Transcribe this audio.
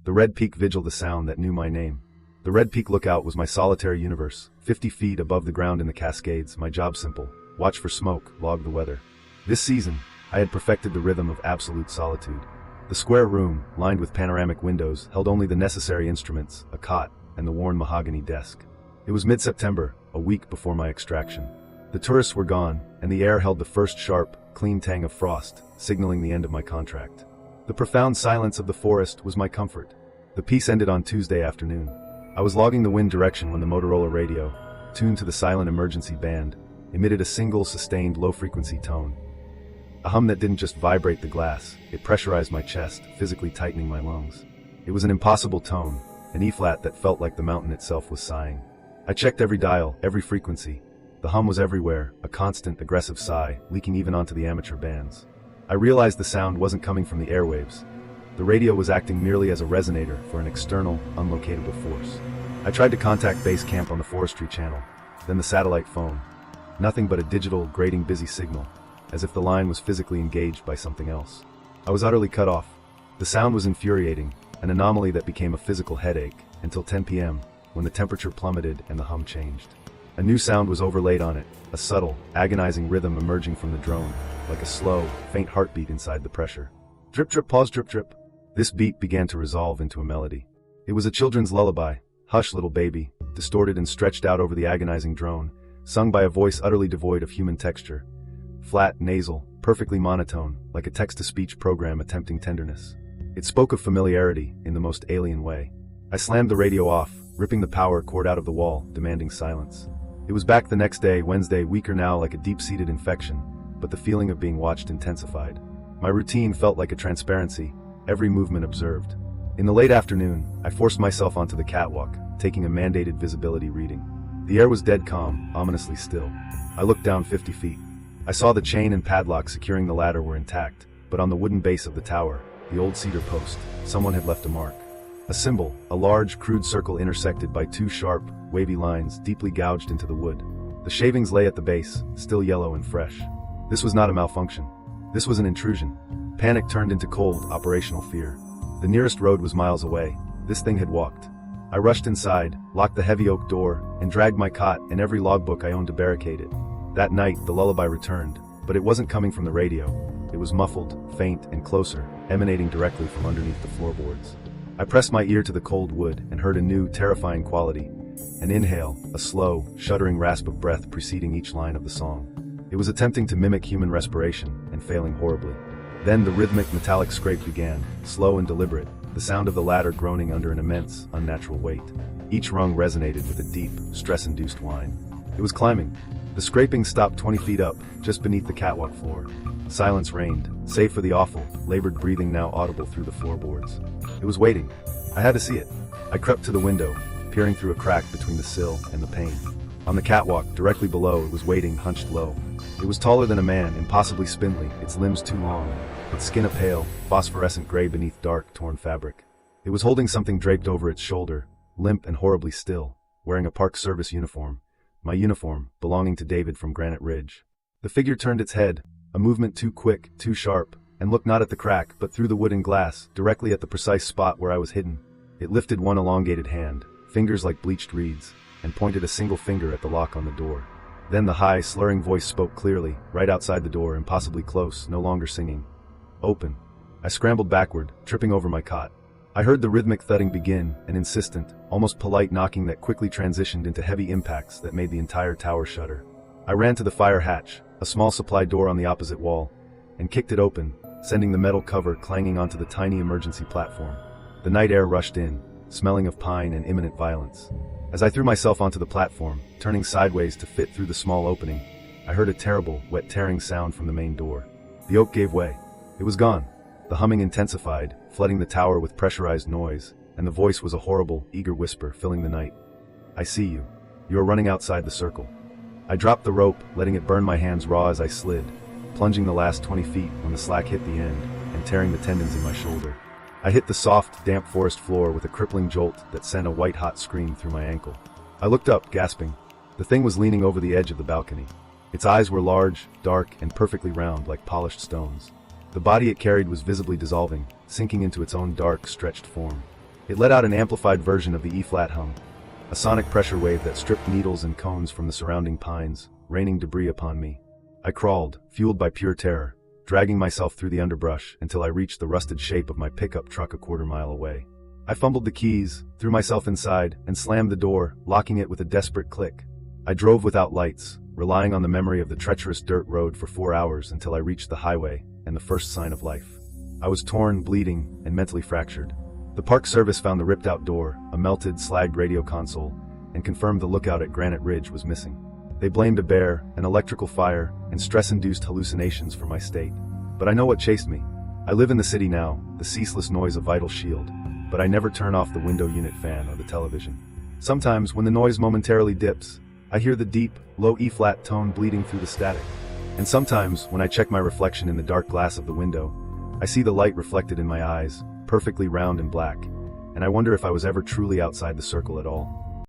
The Red Peak Vigil, the sound that knew my name. The Red Peak Lookout was my solitary universe, 50 feet above the ground in the Cascades. My job simple: watch for smoke, log the weather. This season, I had perfected the rhythm of absolute solitude. The square room, lined with panoramic windows, held only the necessary instruments, a cot, and the worn mahogany desk. It was mid-September, a week before my extraction. The tourists were gone, and the air held the first sharp, clean tang of frost, signaling the end of my contract. The profound silence of the forest was my comfort. The piece ended on Tuesday afternoon. I was logging the wind direction when the Motorola radio, tuned to the silent emergency band, emitted a single sustained low-frequency tone. A hum that didn't just vibrate the glass, it pressurized my chest, physically tightening my lungs. It was an impossible tone, an E-flat that felt like the mountain itself was sighing. I checked every dial, every frequency. The hum was everywhere, a constant, aggressive sigh, leaking even onto the amateur bands. I realized the sound wasn't coming from the airwaves. The radio was acting merely as a resonator for an external, unlocatable force. I tried to contact base camp on the forestry channel, then the satellite phone. Nothing but a digital, grating busy signal, as if the line was physically engaged by something else. I was utterly cut off. The sound was infuriating, an anomaly that became a physical headache, until 10 p.m., when the temperature plummeted and the hum changed. A new sound was overlaid on it, a subtle, agonizing rhythm emerging from the drone, like a slow, faint heartbeat inside the pressure. Drip drip pause drip drip. This beat began to resolve into a melody. It was a children's lullaby, Hush Little Baby, distorted and stretched out over the agonizing drone, sung by a voice utterly devoid of human texture. Flat, nasal, perfectly monotone, like a text-to-speech program attempting tenderness. It spoke of familiarity in the most alien way. I slammed the radio off, ripping the power cord out of the wall, demanding silence. It was back the next day, Wednesday, weaker now like a deep-seated infection, but the feeling of being watched intensified. My routine felt like a transparency, every movement observed. In the late afternoon, I forced myself onto the catwalk, taking a mandated visibility reading. The air was dead calm, ominously still. I looked down 50 feet. I saw the chain and padlock securing the ladder were intact, but on the wooden base of the tower, the old cedar post, someone had left a mark. A symbol, a large, crude circle intersected by two sharp, wavy lines deeply gouged into the wood. The shavings lay at the base, still yellow and fresh. This was not a malfunction. This was an intrusion. Panic turned into cold, operational fear. The nearest road was miles away. This thing had walked. I rushed inside, locked the heavy oak door, and dragged my cot and every logbook I owned to barricade it. That night, the lullaby returned, but it wasn't coming from the radio. It was muffled, faint, and closer, emanating directly from underneath the floorboards. I pressed my ear to the cold wood and heard a new, terrifying quality. An inhale, a slow, shuddering rasp of breath preceding each line of the song. It was attempting to mimic human respiration, and failing horribly. Then the rhythmic metallic scrape began, slow and deliberate, the sound of the ladder groaning under an immense, unnatural weight. Each rung resonated with a deep, stress-induced whine. It was climbing. The scraping stopped 20 feet up, just beneath the catwalk floor. Silence reigned, save for the awful, labored breathing now audible through the floorboards. It was waiting. I had to see it. I crept to the window, peering through a crack between the sill and the pane. On the catwalk, directly below, it was waiting, hunched low. It was taller than a man, impossibly spindly, its limbs too long, its skin a pale, phosphorescent gray beneath dark, torn fabric. It was holding something draped over its shoulder, limp and horribly still, wearing a Park Service uniform. My uniform, belonging to David from Granite Ridge. The figure turned its head, a movement too quick, too sharp, and looked not at the crack, but through the wooden glass, directly at the precise spot where I was hidden. It lifted one elongated hand, fingers like bleached reeds, and pointed a single finger at the lock on the door. Then the high, slurring voice spoke clearly, right outside the door, impossibly close, no longer singing. Open. I scrambled backward, tripping over my cot. I heard the rhythmic thudding begin, an insistent, almost polite knocking that quickly transitioned into heavy impacts that made the entire tower shudder. I ran to the fire hatch, a small supply door on the opposite wall, and kicked it open, sending the metal cover clanging onto the tiny emergency platform. The night air rushed in, smelling of pine and imminent violence. As I threw myself onto the platform, turning sideways to fit through the small opening, I heard a terrible, wet tearing sound from the main door. The oak gave way. It was gone. The humming intensified, flooding the tower with pressurized noise, and the voice was a horrible, eager whisper filling the night. I see you. You are running outside the circle. I dropped the rope, letting it burn my hands raw as I slid, plunging the last 20 feet when the slack hit the end, and tearing the tendons in my shoulder. I hit the soft, damp forest floor with a crippling jolt that sent a white-hot scream through my ankle. I looked up, gasping. The thing was leaning over the edge of the balcony. Its eyes were large, dark, and perfectly round like polished stones. The body it carried was visibly dissolving, sinking into its own dark, stretched form. It let out an amplified version of the E-flat hum, a sonic pressure wave that stripped needles and cones from the surrounding pines, raining debris upon me. I crawled, fueled by pure terror, dragging myself through the underbrush until I reached the rusted shape of my pickup truck a quarter-mile away. I fumbled the keys, threw myself inside, and slammed the door, locking it with a desperate click. I drove without lights, relying on the memory of the treacherous dirt road for 4 hours until I reached the highway and the first sign of life. I was torn, bleeding, and mentally fractured. The Park Service found the ripped-out door, a melted, slagged radio console, and confirmed the lookout at Granite Ridge was missing. They blamed a bear, an electrical fire, and stress-induced hallucinations for my state. But I know what chased me. I live in the city now, the ceaseless noise of vital shield, but I never turn off the window unit fan or the television. Sometimes, when the noise momentarily dips, I hear the deep, low E-flat tone bleeding through the static. And sometimes, when I check my reflection in the dark glass of the window, I see the light reflected in my eyes, perfectly round and black, and I wonder if I was ever truly outside the circle at all.